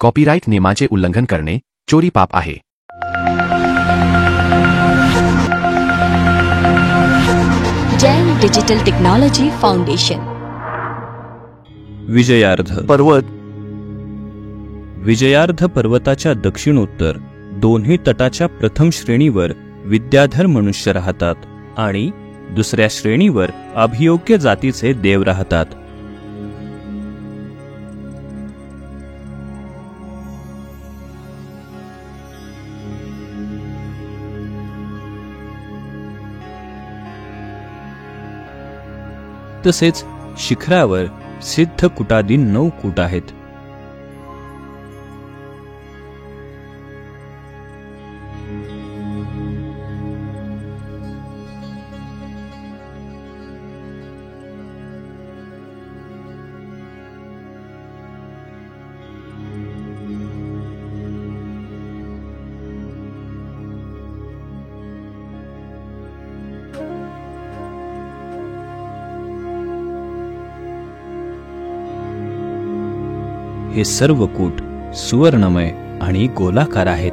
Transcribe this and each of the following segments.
Copyright नियमाचे उल्लंघन करणे चोरी पाप आहे। Jain digital technology foundation. Vijayardha पर्वत। विजयार्ध पर्वताच्या दक्षिणोत्तर दोन्ही तटाच्या प्रथम श्रेणीवर विद्याधर मनुष्य राहतात आणि दुसऱ्या श्रेणीवर अभियोग्य जातीचे देव राहतात। तसेच शिखरावर सिद्ध कुटादी 9 कूट आहेत। हे सर्व कूट सुवर्णमय आणि गोलाकार आहेत।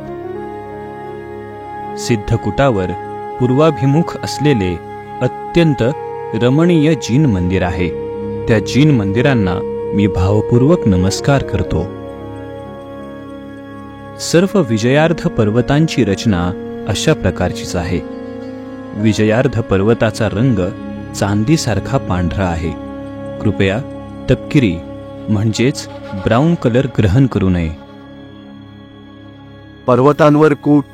सिद्ध कुटावर पूर्वाभिमुख असलेले अत्यंत रमणीय जीन मंदिर आहे। त्या जीन मंदिरांना मी भावपूर्वक नमस्कार करतो। सर्व विजयार्ध पर्वतांची रचना अशा प्रकारचीच आहे। विजयार्ध पर्वताचा रंग चांदीसारखा पांढरा आहे। कृपया तपकिरी म्हणजेच ब्राऊन कलर ग्रहण करू नये। पर्वतांवर कूट।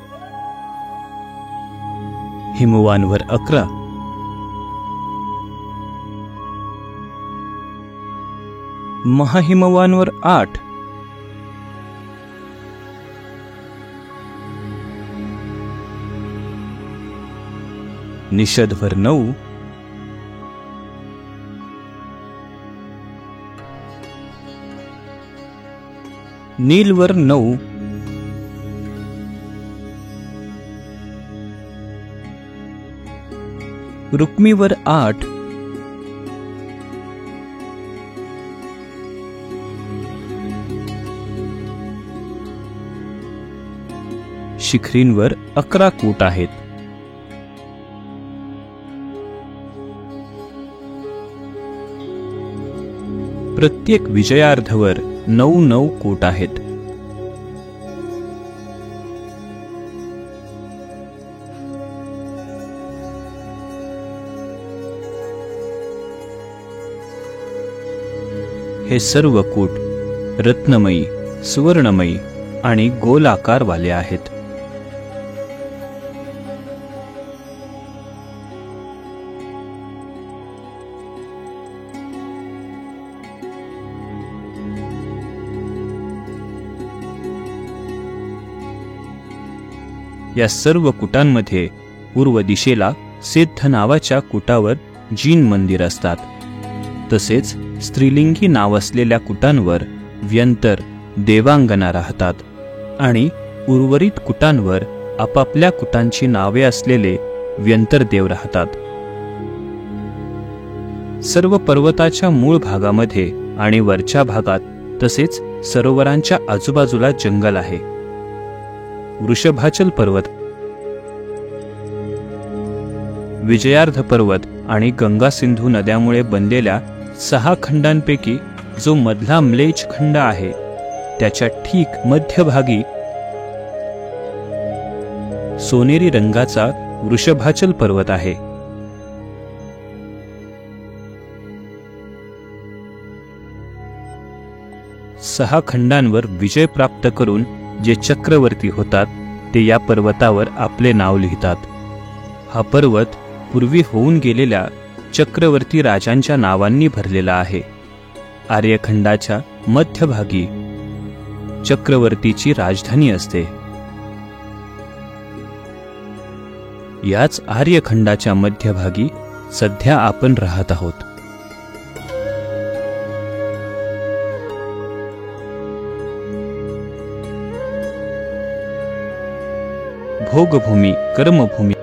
हिमवांवर 11, महाहिमवांवर 8, निषदवर 9, नीलवर 9, रुक्मीवर 8, शिखरींवर 11 कूट आहेत। प्रत्येक विजयार्धवर 9 कूट आहेत। हे सर्व कूट रत्नमयी, सुवर्णमयी आणि गोलाकार वाले आहेत। या सर्व कुटांमध्ये पूर्व दिशेला सिद्ध नावाच्या कुटावर जीन मंदिर असतात। तसेच स्त्रीलिंगी नाव असलेल्या कुटांवर व्यंतर देवांगना राहतात आणि उर्वरित कुटांवर आपापल्या कुटांची नावे असलेले व्यंतर देव राहतात। सर्व पर्वताच्या मूळ भागामध्ये आणि वरच्या भागात तसेच सरोवरांच्या आजूबाजूला जंगल आहे। वृषभाचल पर्वत, विजयार्ध पर्वत आणि गंगा सिंधू नद्यामुळे बनलेल्या 6 खंडांपैकी जो मधला म्लेच्छ खंड आहे त्याच्या ठीक मध्यभागी सोनेरी रंगाचा वृषभाचल पर्वत आहे। सहा खंडांवर विजय प्राप्त करून जे चक्रवर्ती होतात ते या पर्वतावर आपले नाव लिहितात। हा पर्वत पूर्वी होऊन गेलेल्या चक्रवर्ती राजांच्या नावांनी भरलेला आहे। आर्यखंडाच्या मध्यभागी चक्रवर्तीची राजधानी असते। याच आर्यखंडाच्या मध्यभागी सध्या आपण राहत आहोत। भोगभूमी, कर्मभूमी,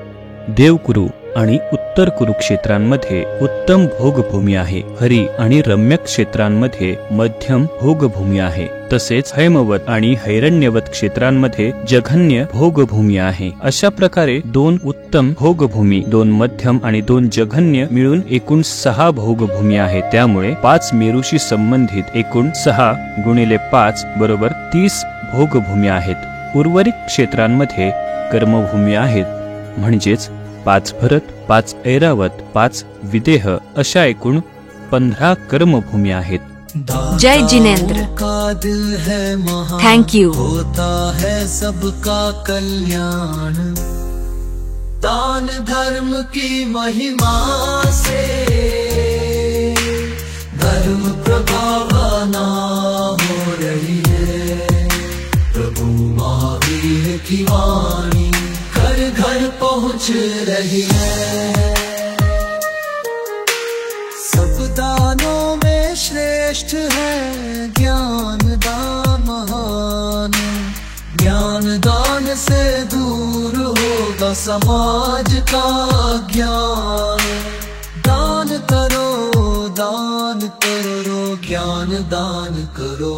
देवकुरु आणि उत्तर कुरुक्षेत्रांमध्ये उत्तम भोगभूमी आहे। हरी आणि रम्य क्षेत्रांमध्ये मध्यम भोगभूमी आहे, तसेच हैमवत आणि हैरण्यवत क्षेत्रांमध्ये जघन्य भोगभूमी आहे. अशा प्रकारे 2 उत्तम भोगभूमी, 2 मध्यम आणि 2 जघन्य मिळून एकूण 6 भोगभूमी आहेत. त्यामुळे 5 मेरूशी संबंधित एकूण 6 गुणिले 5 बरोबर 30 भोगभूमी आहेत. उर्वरित क्षेत्रांमध्ये कर्मभूमी आहेत, म्हणजेच 5 भरत, 5 ऐरावत, 5 विदेह अशा एकूण 15 कर्मभूमी आहेत. जय जिनेंद्र. का दिल है महान, थैंक यू. होता है सबका कल्याण. दान धर्म की महिमा से धर्म प्रभावना हो रही है. प्रभु महावीर की वाणी घर घर पहुँच रही है. सब दानों में श्रेष्ठ है ज्ञान दान महान. ज्ञान दान से दूर होगा समाज का ज्ञान. दान करो ज्ञान दान करो.